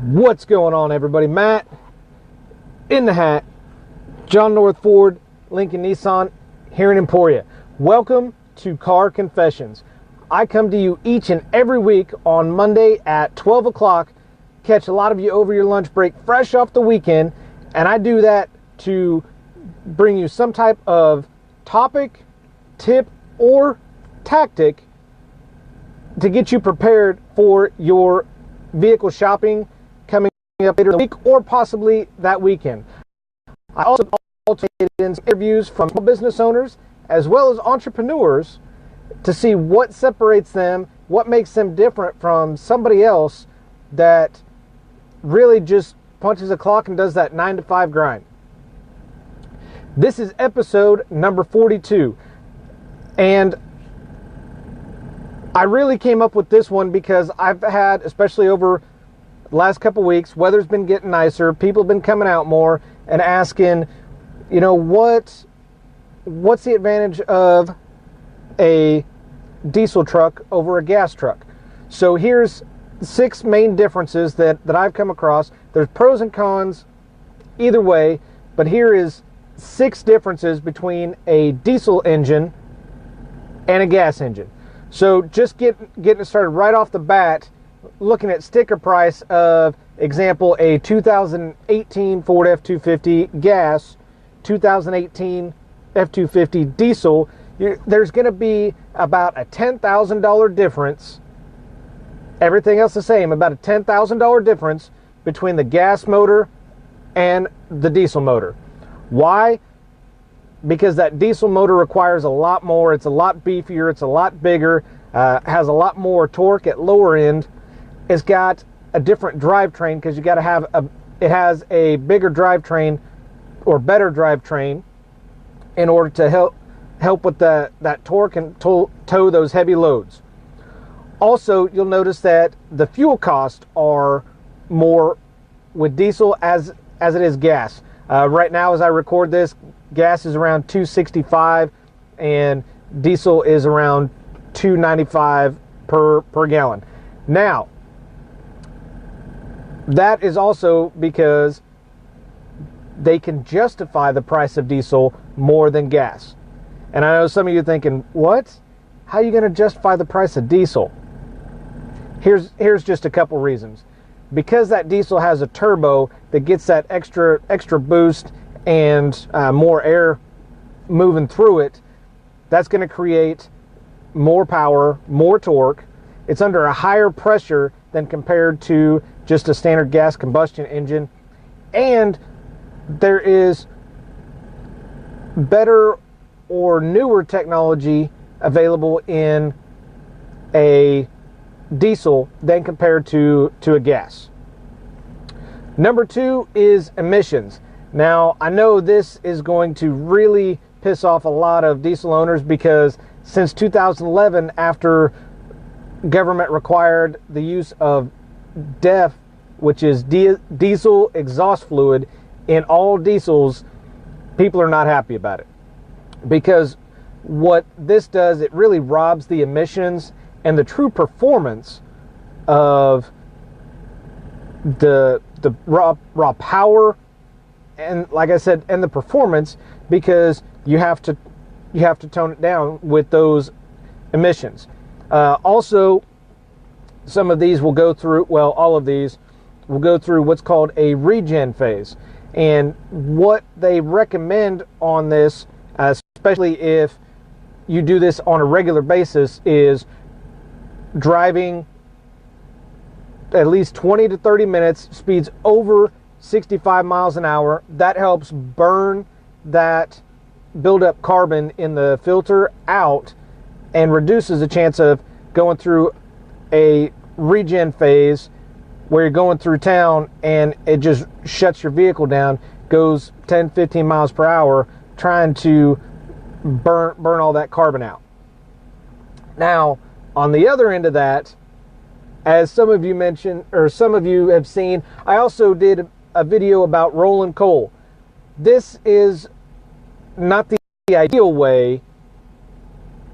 What's going on, everybody? Matt in the hat, John North Ford, Lincoln Nissan here in Emporia. Welcome to Car Confessions. I come to you each and every week on Monday at 12 o'clock, catch a lot of you over your lunch break fresh off the weekend, and I do that to bring you some type of topic, tip, or tactic to get you prepared for your vehicle shopping coming up later in the week or possibly that weekend. I also alternated in interviews from business owners as well as entrepreneurs to see what separates them, what makes them different from somebody else that really just punches a clock and does that 9 to 5 grind. This is episode number 42, and I really came up with this one because I've had, especially over the last couple weeks, weather's been getting nicer, people have been coming out more and asking, you know, what's the advantage of a diesel truck over a gas truck? So here's 6 main differences that I've come across. There's pros and cons either way, but here is 6 differences between a diesel engine and a gas engine. So just getting it started right off the bat, looking at sticker price of, example, a 2018 Ford F-250 gas, 2018 F-250 diesel, there's going to be about a $10,000 difference. Everything else the same, about a $10,000 difference between the gas motor and the diesel motor. Why? Because that diesel motor requires a lot more. It's a lot beefier. It's a lot bigger. Has a lot more torque at lower end. It's got a different drivetrain because you got to have it has a bigger drivetrain or better drivetrain in order to help with that torque and tow those heavy loads. Also, you'll notice that the fuel costs are more with diesel as it is gas. Right now, as I record this, gas is around $2.65 and diesel is around $2.95 per gallon. Now, that is also because they can justify the price of diesel more than gas. And I know some of you thinking, what? How are you going to justify the price of diesel? Here's just a couple reasons. Because that diesel has a turbo that gets that extra boost and more air moving through it, that's going to create more power, more torque. It's under a higher pressure than compared to just a standard gas combustion engine. And there is better or newer technology available in a diesel than compared to a gas. Number 2 is emissions. Now, I know this is going to really piss off a lot of diesel owners because since 2011, after government required the use of DEF, which is diesel exhaust fluid, in all diesels, people are not happy about it. Because what this does, it really robs the emissions and the true performance of the raw power, and like I said, and the performance, because you have to tone it down with those emissions. Also, some of these will go through, well, all of these will go through what's called a regen phase. And what they recommend on this, especially if you do this on a regular basis, is driving at least 20 to 30 minutes, speeds over 65 miles an hour. That helps burn that buildup carbon in the filter out and reduces the chance of going through a regen phase where you're going through town and it just shuts your vehicle down, goes 10, 15 miles per hour trying to burn all that carbon out. Now, on the other end of that, as some of you mentioned, or some of you have seen, I also did a video about rolling coal. This is not the ideal way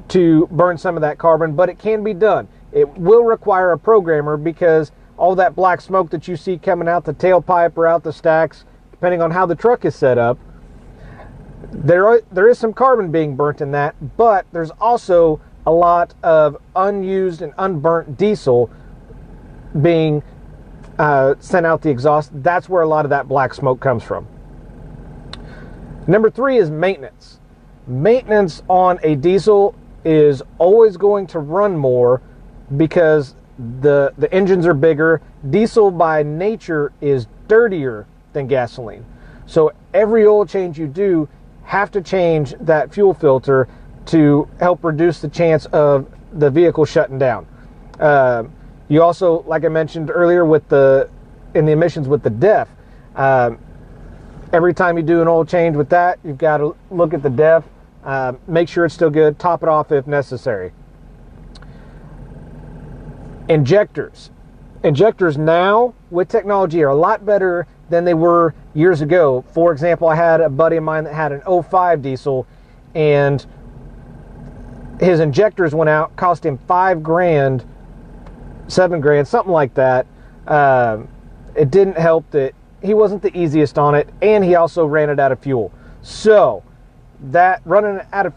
to burn some of that carbon, but it can be done. It will require a programmer because all that black smoke that you see coming out the tailpipe or out the stacks, depending on how the truck is set up, there is some carbon being burnt in that, but there's also a lot of unused and unburnt diesel being sent out the exhaust. That's where a lot of that black smoke comes from. Number 3 is maintenance. Maintenance on a diesel is always going to run more because the engines are bigger. Diesel by nature is dirtier than gasoline. So every oil change you do, have to change that fuel filter to help reduce the chance of the vehicle shutting down. You also, like I mentioned earlier, in the emissions with the DEF, every time you do an oil change with that, you've got to look at the DEF, make sure it's still good, top it off if necessary. Injectors. Injectors now with technology are a lot better than they were years ago. For example, I had a buddy of mine that had an 05 diesel, and his injectors went out, cost him $5,000, $7,000, something like that. It didn't help that he wasn't the easiest on it, and he also ran it out of fuel. So that running a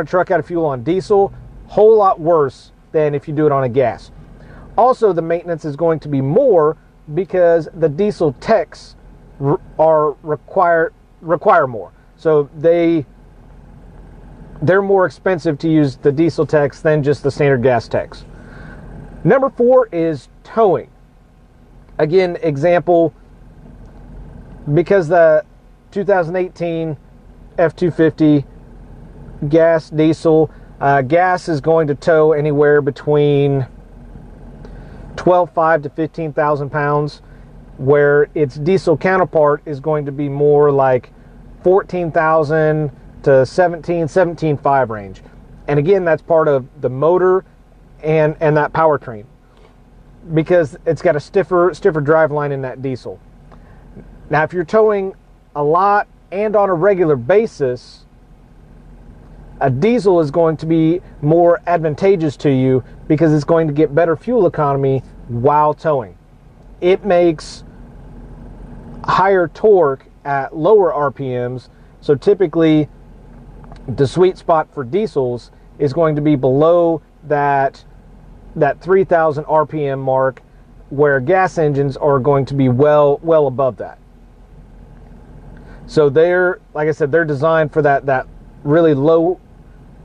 truck out of fuel on diesel, whole lot worse than if you do it on a gas. Also, the maintenance is going to be more because the diesel techs require more. So they're more expensive to use the diesel techs than just the standard gas techs. Number 4 is towing. Again, example, because the 2018 F-250 gas, diesel, gas is going to tow anywhere between 12,500 to 15,000 pounds, where its diesel counterpart is going to be more like 14,000 to 17,500 range. And again, that's part of the motor and that powertrain, because it's got a stiffer driveline in that diesel. Now, if you're towing a lot and on a regular basis, a diesel is going to be more advantageous to you because it's going to get better fuel economy while towing. It makes higher torque at lower RPMs, so typically the sweet spot for diesels is going to be below that 3,000 RPM mark, where gas engines are going to be well above that. So they're, like I said, they're designed for that really low,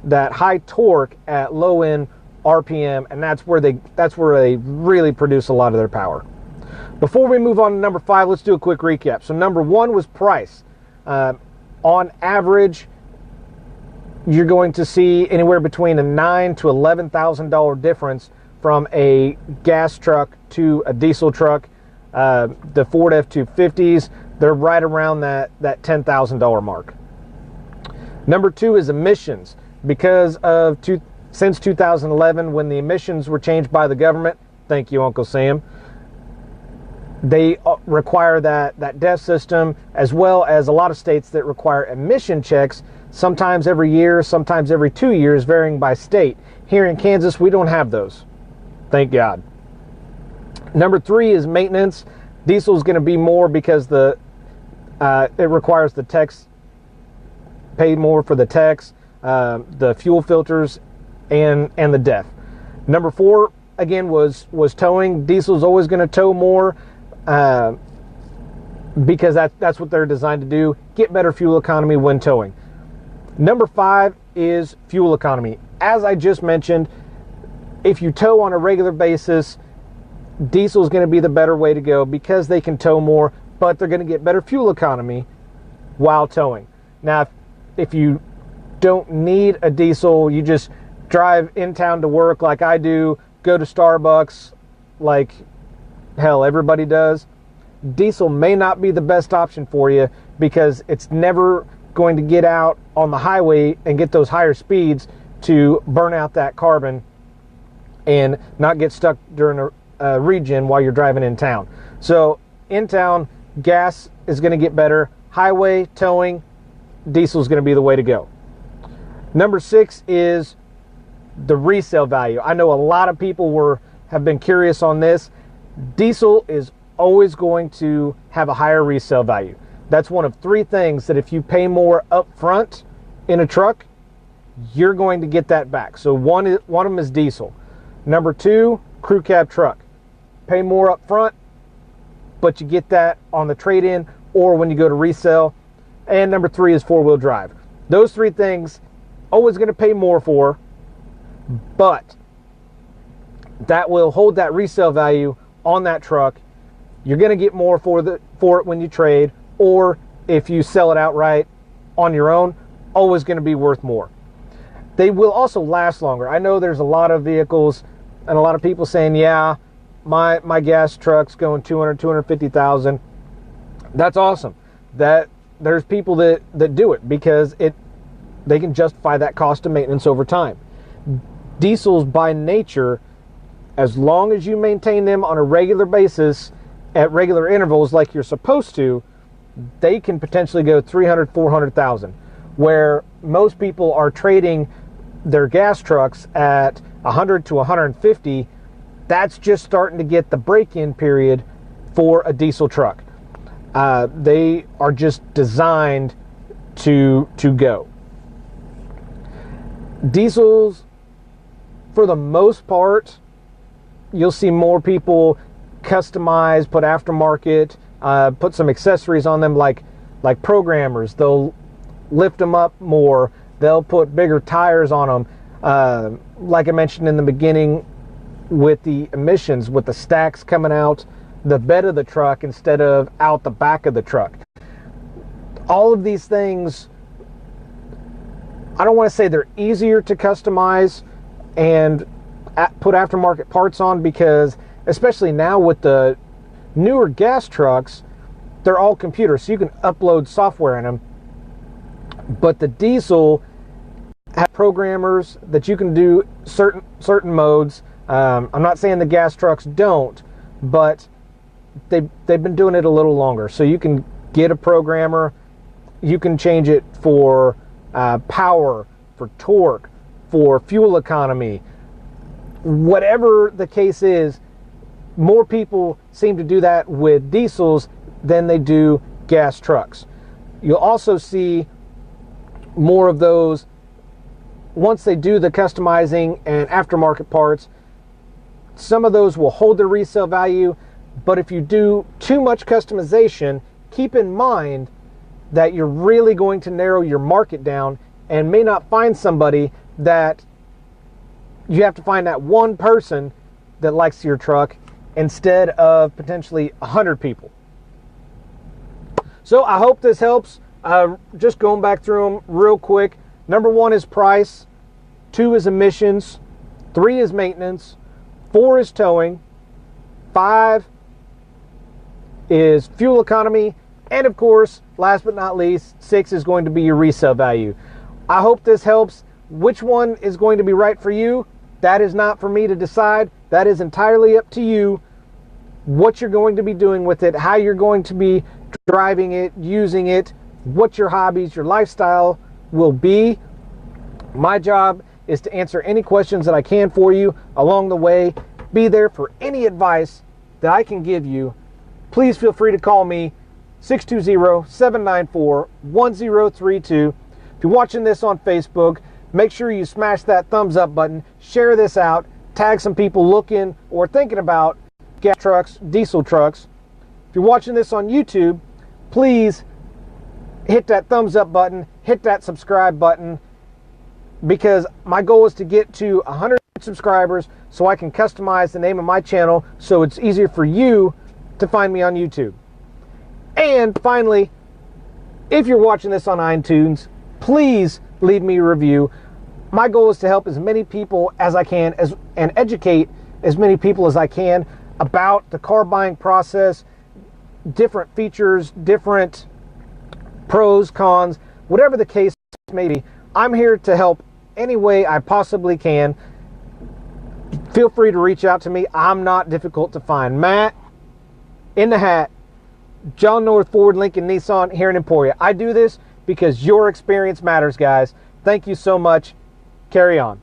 that high torque at low end RPM, and that's where they really produce a lot of their power. Before we move on to number 5, let's do a quick recap. So number 1 was price. On average, you're going to see anywhere between a $9,000 to $11,000 difference from a gas truck to a diesel truck. The Ford F-250s, they're right around that $10,000 mark. Number 2 is emissions. Because of since 2011, when the emissions were changed by the government, thank you, Uncle Sam, they require that DEF system, as well as a lot of states that require emission checks, sometimes every year, sometimes every 2 years, varying by state. Here in Kansas, we don't have those. Thank God. Number 3 is maintenance. Diesel is going to be more because it requires the techs, pay more for the techs, the fuel filters, and the DEF. Number 4, again, was towing. Diesel is always going to tow more because that's what they're designed to do, get better fuel economy when towing. Number 5 is fuel economy. As I just mentioned, if you tow on a regular basis, diesel is going to be the better way to go because they can tow more, but they're going to get better fuel economy while towing. Now, if you don't need a diesel, you just drive in town to work like I do, go to Starbucks like hell everybody does, diesel may not be the best option for you because it's never going to get out on the highway and get those higher speeds to burn out that carbon and not get stuck during a regen while you're driving in town. So in town, gas is going to get better. Highway, towing, diesel is going to be the way to go. Number 6 is the resale value. I know a lot of people have been curious on this. Diesel is always going to have a higher resale value. That's one of three things that if you pay more up front in a truck, you're going to get that back. So one of them is diesel. Number two, crew cab truck. Pay more up front, but you get that on the trade-in or when you go to resell. And number three is four-wheel drive. Those three things, always going to pay more for, but that will hold that resale value on that truck. You're going to get more for it when you trade, or if you sell it outright on your own, always going to be worth more. They will also last longer. I know there's a lot of vehicles and a lot of people saying, yeah, my gas truck's going 200, 250,000. That's awesome. That there's people that do it because they can justify that cost of maintenance over time. Diesels by nature, as long as you maintain them on a regular basis at regular intervals like you're supposed to, they can potentially go 300, 400,000, where most people are trading their gas trucks at 100 to 150. That's just starting to get the break-in period for a diesel truck. They are just designed to go. Diesels, for the most part, you'll see more people customize, put aftermarket, put some accessories on them like programmers. They'll lift them up more. They'll put bigger tires on them. Like I mentioned in the beginning with the emissions, with the stacks coming out the bed of the truck instead of out the back of the truck. All of these things, I don't want to say they're easier to customize and put aftermarket parts on, because especially now with the newer gas trucks, they're all computers, so you can upload software in them. But the diesel have programmers that you can do certain modes. I'm not saying the gas trucks don't, but they've been doing it a little longer. So you can get a programmer, you can change it for power, for torque, for fuel economy. Whatever the case is, more people seem to do that with diesels than they do gas trucks. You'll also see more of those once they do the customizing and aftermarket parts. Some of those will hold their resale value, but if you do too much customization, keep in mind that you're really going to narrow your market down and may not find somebody that you have to find that one person that likes your truck instead of potentially 100 people. So I hope this helps. Just going back through them real quick. Number one is price. 2 is emissions. 3 is maintenance. 4 is towing. 5 is fuel economy. And of course, last but not least, 6 is going to be your resale value. I hope this helps. Which one is going to be right for you? That is not for me to decide. That is entirely up to you. What you're going to be doing with it, how you're going to be driving it, using it, what your hobbies, your lifestyle will be. My job is to answer any questions that I can for you along the way. Be there for any advice that I can give you. Please feel free to call me, 620-794-1032. If you're watching this on Facebook, make sure you smash that thumbs up button, share this out, tag some people looking or thinking about gas trucks, diesel trucks. If you're watching this on YouTube, please hit that thumbs up button, hit that subscribe button, because my goal is to get to 100 subscribers so I can customize the name of my channel so it's easier for you to find me on YouTube. And finally, if you're watching this on iTunes, please leave me a review. My goal is to help as many people as I can and educate as many people as I can about the car buying process, different features, different pros, cons, whatever the case may be. I'm here to help any way I possibly can. Feel free to reach out to me. I'm not difficult to find. Matt in the hat, John North Ford Lincoln Nissan here in Emporia. I do this because your experience matters, guys. Thank you so much. Carry on.